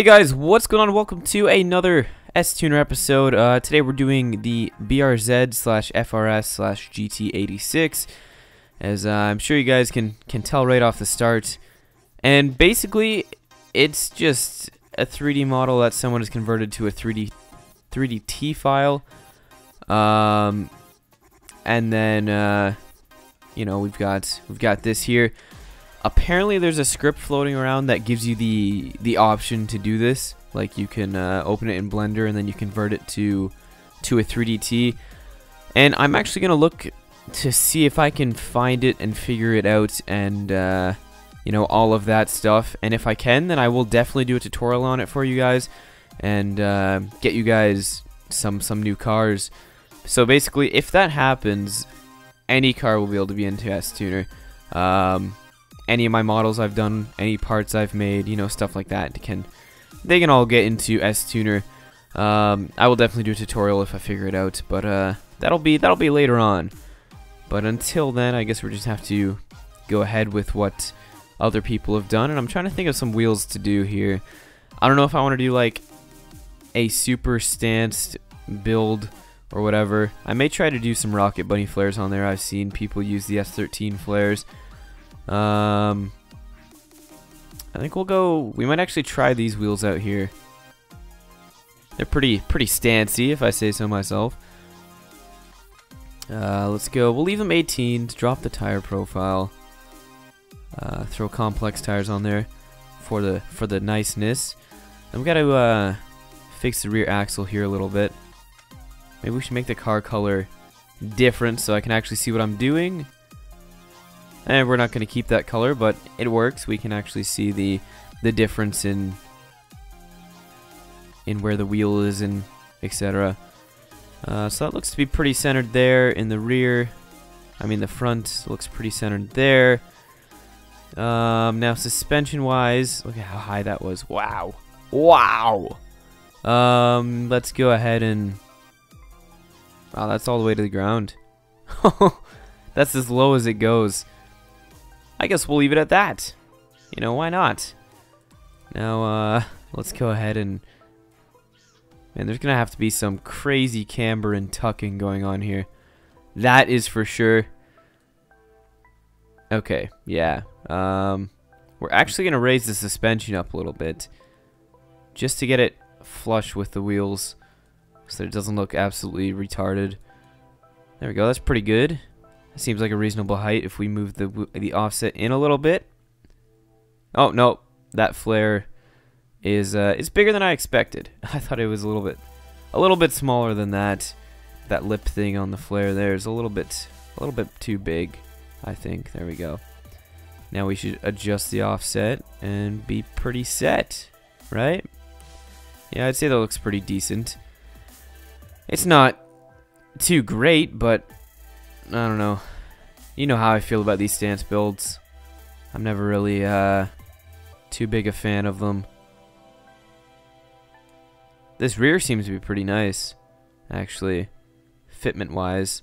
Hey guys, what's going on? Welcome to another S-Tuner episode. Today we're doing the BRZ/FRS/GT86, as I'm sure you guys can tell right off the start. And basically, it's just a 3D model that someone has converted to a 3D file. And then you know, we've got this here. Apparently there's a script floating around that gives you the option to do this. Like you can open it in Blender and then you convert it to a 3D. And I'm actually gonna look to see if I can find it and figure it out and you know, all of that stuff. And if I can, then I will definitely do a tutorial on it for you guys and get you guys some new cars. So basically, if that happens, any car will be able to be into S-Tuner. Any of my models I've done, any parts I've made, you know, stuff like that, they can all get into S-Tuner. I will definitely do a tutorial if I figure it out, but that'll be later on. But until then, I guess we just have to go ahead with what other people have done, and I'm trying to think of some wheels to do here. I don't know if I want to do like a super stanced build or whatever. I may try to do some rocket bunny flares on there. I've seen people use the S13 flares. I think we might actually try these wheels out here. They're pretty stancy, if I say so myself. Let's go. We'll leave them 18s, drop the tire profile. Throw complex tires on there for the niceness. And we gotta fix the rear axle here a little bit. Maybe we should make the car color different so I can actually see what I'm doing. And we're not going to keep that color, but it works. We can actually see the difference in where the wheel is and etc. So that looks to be pretty centered there in the rear. I mean, the front looks pretty centered there. Now suspension wise, look at how high that was. Wow. Wow. Let's go ahead and... Wow, that's all the way to the ground. That's as low as it goes. I guess we'll leave it at that. You know, why not? Now, let's go ahead and... Man, there's gonna have to be some crazy camber and tucking going on here. That is for sure. Okay, yeah. We're actually gonna raise the suspension up a little bit, just to get it flush with the wheels, so that it doesn't look absolutely retarded. There we go. That's pretty good. Seems like a reasonable height if we move the offset in a little bit. Oh no, that flare is bigger than I expected. I thought it was a little bit smaller than that. That lip thing on the flare there is a little bit too big, I think. There we go. Now we should adjust the offset and be pretty set, right? Yeah, I'd say that looks pretty decent. It's not too great, but I don't know. You know how I feel about these stance builds. I'm never really too big a fan of them. This rear seems to be pretty nice, actually, fitment wise.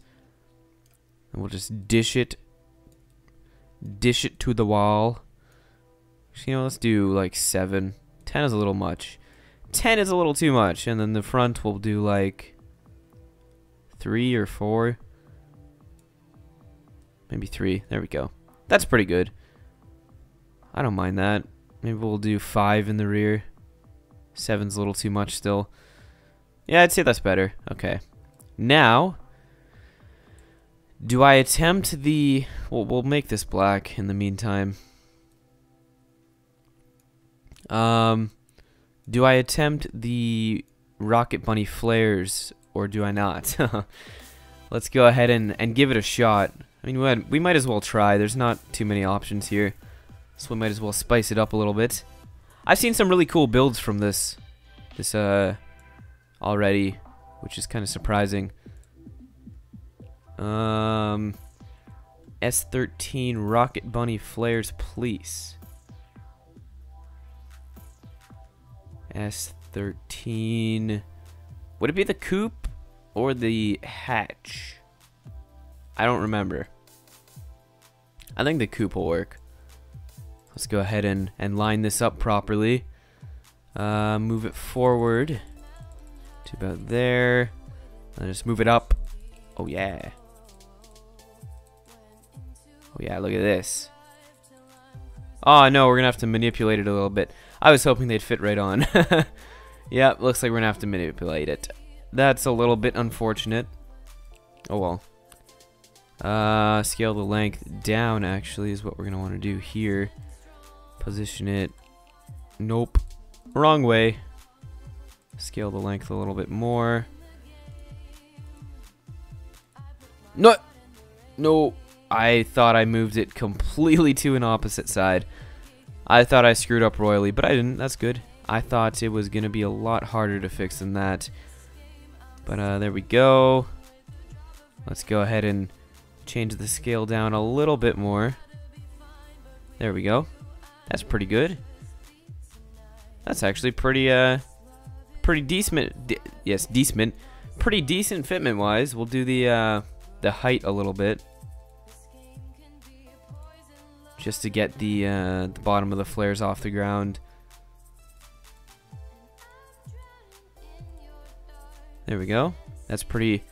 And we'll just dish it to the wall. You know, let's do like 7. 10 is a little much. 10 is a little too much, and then the front we'll do like 3 or 4. Maybe 3. There we go. That's pretty good. I don't mind that. Maybe we'll do 5 in the rear. 7's a little too much still. Yeah, I'd say that's better. Okay. Now, do I attempt the... Well, we'll make this black in the meantime. Do I attempt the rocket bunny flares, or do I not? Let's go ahead and give it a shot. I mean, we might as well try. There's not too many options here, so we might as well spice it up a little bit. I've seen some really cool builds from this already, which is kind of surprising. S13 Rocket Bunny flares, please. S13. Would it be the coupe or the hatch? I don't remember. I think the coupe will work. Let's go ahead and line this up properly. Move it forward to about there. And just move it up. Oh yeah. Oh yeah, look at this. Oh no, we're gonna have to manipulate it a little bit. I was hoping they'd fit right on. Yeah, looks like we're gonna have to manipulate it. That's a little bit unfortunate. Oh well. Scale the length down actually is what we're gonna want to do here. Position it. Nope. Wrong way. Scale the length a little bit more. No! No! I thought I moved it completely to an opposite side. I thought I screwed up royally, but I didn't. That's good. I thought it was going to be a lot harder to fix than that. But there we go. Let's go ahead and change the scale down a little bit more. There we go. That's pretty good. That's actually pretty decent. Yes, decent. Pretty decent fitment wise. We'll do the height a little bit, just to get the bottom of the flares off the ground. There we go. That's pretty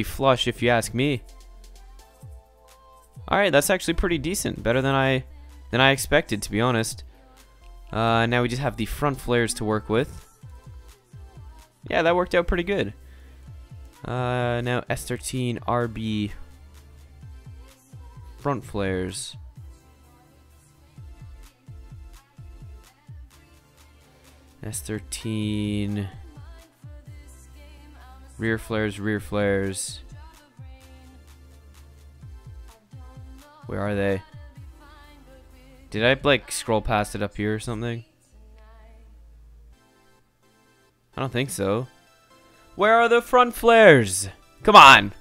flush if you ask me. All right, that's actually pretty decent. Better than I expected, to be honest. Now we just have the front flares to work with. Yeah, that worked out pretty good. Now S13 RB front flares. S13 rear flares, rear flares. Where are they? Did I like scroll past it up here or something? I don't think so. Where are the front flares? Come on!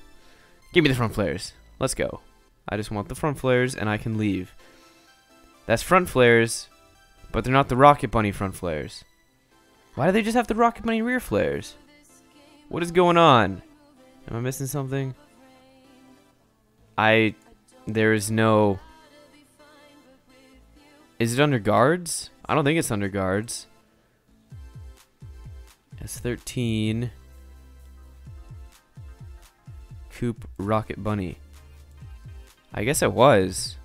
Give me the front flares. Let's go. I just want the front flares and I can leave. That's front flares, but they're not the Rocket Bunny front flares. Why do they just have the Rocket Bunny rear flares? What is going on? Am I missing something? There is no... Is it under guards? I don't think it's under guards. S13 Coupe Rocket Bunny. I guess it was.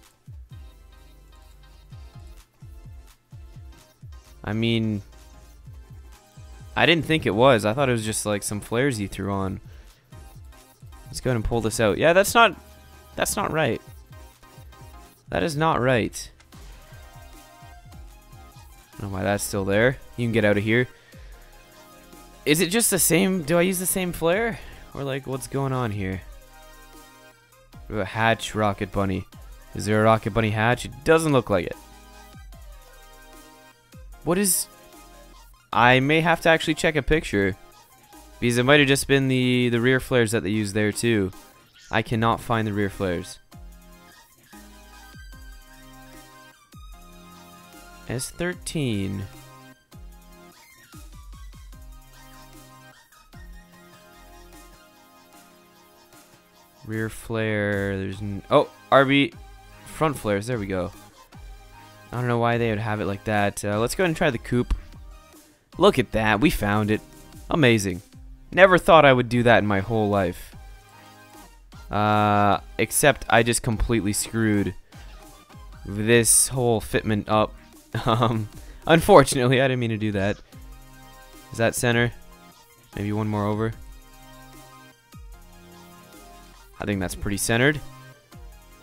I mean, I didn't think it was. I thought it was just like some flares you threw on. Let's go ahead and pull this out. Yeah, that's not right. That is not right. I don't know why that's still there. You can get out of here. Is it just the same? Do I use the same flare? Or like, what's going on here? A hatch Rocket Bunny. Is there a Rocket Bunny hatch? It doesn't look like it. What is... I may have to actually check a picture, because it might have just been the rear flares that they used there too. I cannot find the rear flares. S13. Rear flare. There's oh, RB front flares. There we go. I don't know why they would have it like that. Let's go ahead and try the coupe. Look at that. We found it. Amazing. Never thought I would do that in my whole life. Except I just completely screwed this whole fitment up. Unfortunately, I didn't mean to do that. Is that center? Maybe one more over. I think that's pretty centered.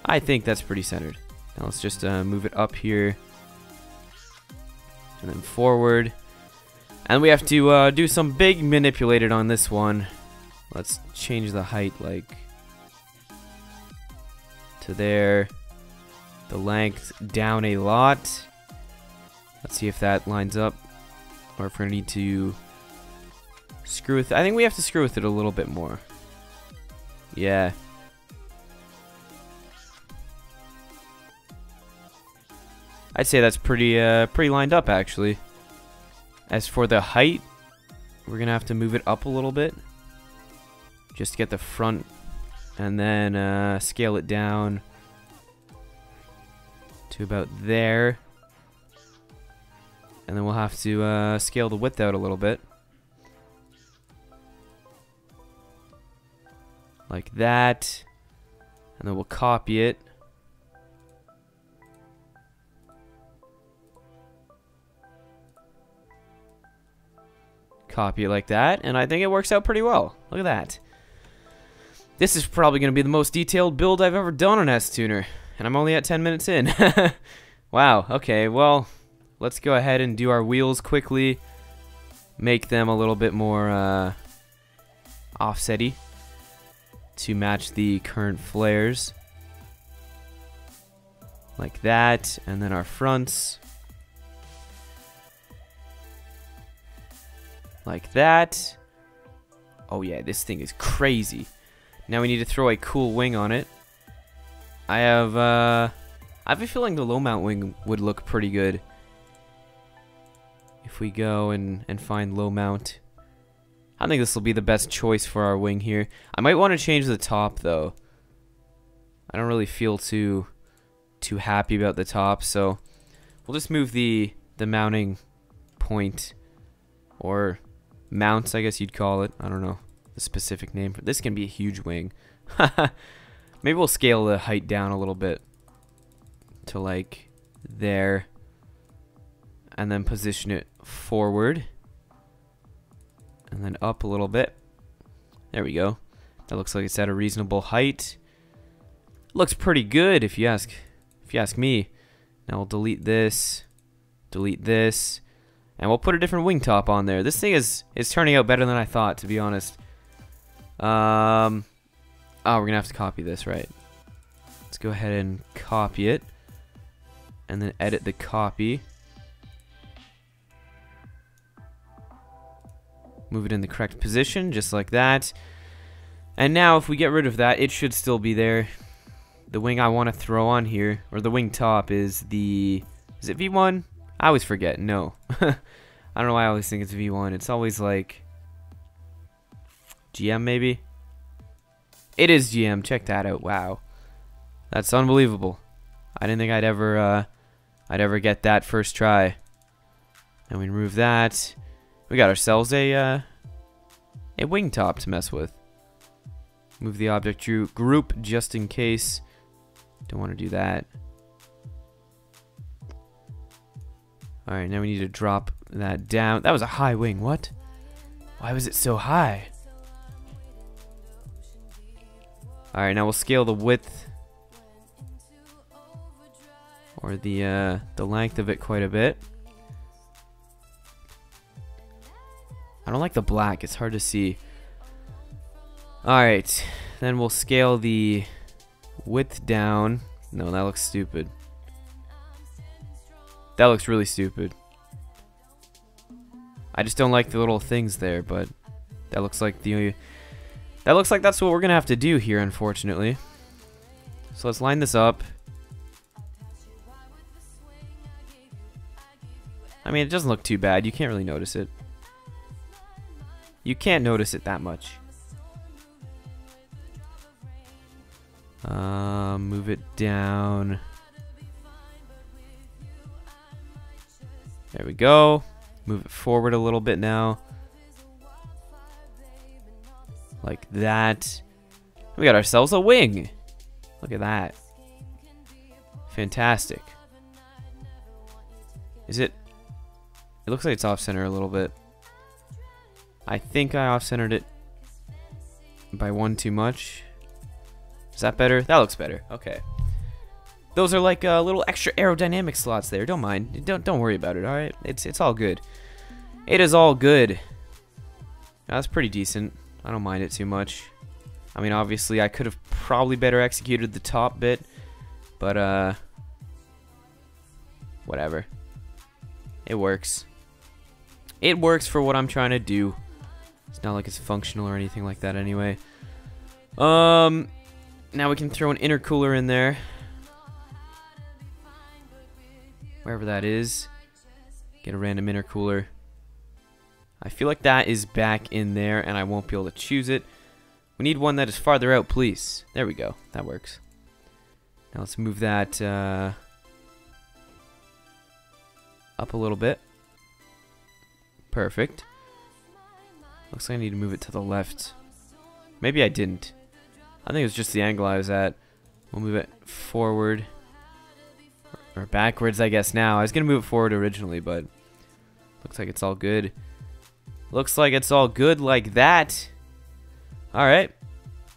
I think that's pretty centered. Now let's just move it up here. And then forward. And we have to do some big manipulated on this one. Let's change the height like to there. The length down a lot. Let's see if that lines up. Or if we need to screw with it. I think we have to screw with it a little bit more. Yeah. I'd say that's pretty lined up actually. As for the height, we're gonna have to move it up a little bit, just to get the front, and then scale it down to about there. And then we'll have to scale the width out a little bit. Like that. And then we'll copy it. Copy it like that, and I think it works out pretty well. Look at that. This is probably going to be the most detailed build I've ever done on S-Tuner, and I'm only at 10 minutes in. Wow, okay, well, let's go ahead and do our wheels quickly. Make them a little bit more offsetty to match the current flares. Like that, and then our fronts. Like that. Oh yeah, this thing is crazy. Now we need to throw a cool wing on it. I have a feeling the low mount wing would look pretty good. If we go and find low mount. I think this will be the best choice for our wing here. I might want to change the top though. I don't really feel too happy about the top, so we'll just move the mounting point, or mounts, I guess you'd call it. I don't know the specific name for this. Can be a huge wing. Maybe we'll scale the height down a little bit to like there, and then position it forward and then up a little bit. There we go. That looks like it's at a reasonable height. Looks pretty good if you ask me. Now we'll delete this, and we'll put a different wing top on there. This thing is turning out better than I thought, to be honest. Oh, we're gonna have to copy this, right? Let's go ahead and copy it, and then edit the copy. Move it in the correct position, just like that. And now, if we get rid of that, it should still be there. The wing I want to throw on here, or the wing top, is the... Is it V1? I always forget. No. I don't know why I always think it's V1. It's always like... GM, maybe? It is GM. Check that out. Wow. That's unbelievable. I didn't think I'd ever get that first try. And we remove that. We got ourselves a wing top to mess with. Move the object group just in case. Don't want to do that. Alright, now we need to drop that down. That was a high wing. What? Why was it so high? Alright, now we'll scale the width, or the length of it quite a bit. I don't like the black. It's hard to see. Alright, then we'll scale the width down. No, that looks stupid. That looks really stupid. I just don't like the little things there, but that looks like that's what we're gonna have to do here, unfortunately. So let's line this up. I mean, it doesn't look too bad. You can't really notice it. You can't notice it that much. Move it down. There we go. Move it forward a little bit now. Like that. We got ourselves a wing. Look at that. Fantastic. Is it? It looks like it's off center a little bit. I think I off centered it by one too much. Is that better? That looks better. Okay. Those are like little extra aerodynamic slots there. Don't mind. Don't worry about it. All right. It's all good. It is all good. That's pretty decent. I don't mind it too much. I mean, obviously, I could have probably better executed the top bit, but whatever. It works. It works for what I'm trying to do. It's not like it's functional or anything like that anyway. Now we can throw an intercooler in there. Wherever that is. Get a random intercooler. I feel like that is back in there and I won't be able to choose it. We need one that is farther out, please. There we go. That works. Now let's move that up a little bit. Perfect. Looks like I need to move it to the left. Maybe I didn't. I think it was just the angle I was at. We'll move it forward. Or backwards, I guess, now. I was going to move it forward originally, but looks like it's all good. Looks like it's all good like that. Alright.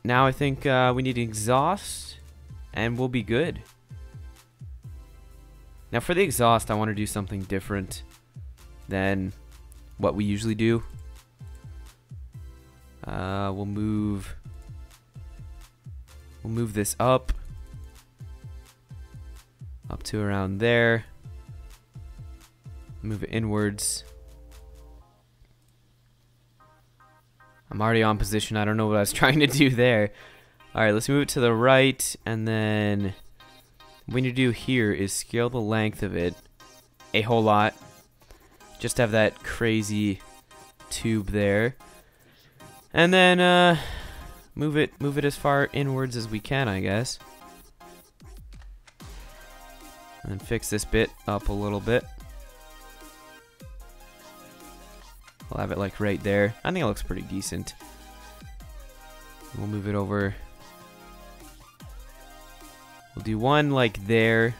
Now I think we need exhaust, and we'll be good. Now for the exhaust, I want to do something different than what we usually do. We'll move this up to around there. Move it inwards. I'm already on position. I don't know what I was trying to do there. Alright, let's move it to the right, and then what we need to do here is scale the length of it a whole lot. Just have that crazy tube there. And then move it as far inwards as we can, I guess. And then fix this bit up a little bit. We'll have it like right there. I think it looks pretty decent. We'll move it over. We'll do one like there.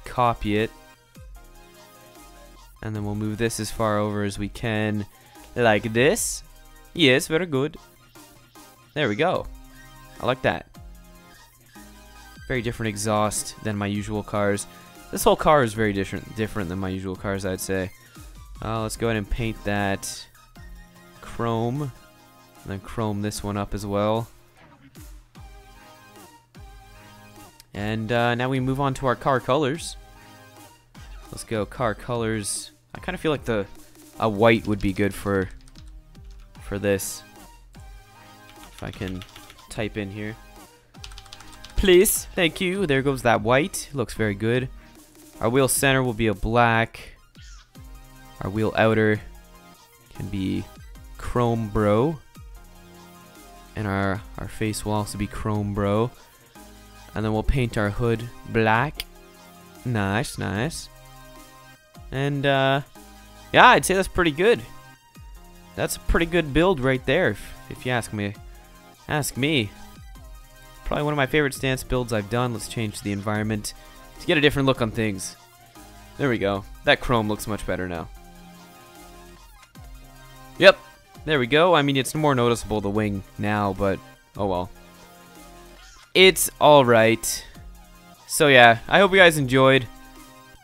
Copy it. And then we'll move this as far over as we can. Like this. Yes, very good. There we go. I like that. Very different exhaust than my usual cars. This whole car is very different than my usual cars, I'd say. Let's go ahead and paint that chrome. And then chrome this one up as well. And now we move on to our car colors. Let's go car colors. I kind of feel like a white would be good for this. If I can type in here. Please, thank you. There goes that white. Looks very good. Our wheel center will be a black. Our wheel outer can be chrome bro. And our face will also be chrome bro. And then we'll paint our hood black. Nice, nice. And yeah, I'd say that's pretty good. That's a pretty good build right there, if you ask me. Ask me. Probably one of my favorite stance builds I've done. Let's change the environment to get a different look on things. There we go. That chrome looks much better now. Yep. There we go. I mean, it's more noticeable, the wing, now, but oh well. It's alright. So yeah, I hope you guys enjoyed.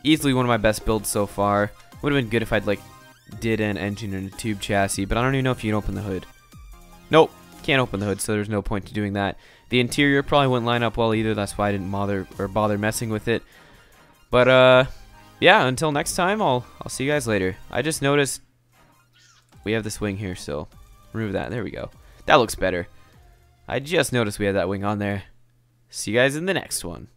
Easily one of my best builds so far. Would have been good if I'd like did an engine and a tube chassis, but I don't even know if you can open the hood. Nope, can't open the hood, so there's no point to doing that. The interior probably wouldn't line up well either. That's why I didn't bother messing with it. But yeah, until next time, I'll see you guys later. I just noticed we have this wing here, so remove that. There we go. That looks better. I just noticed we had that wing on there. See you guys in the next one.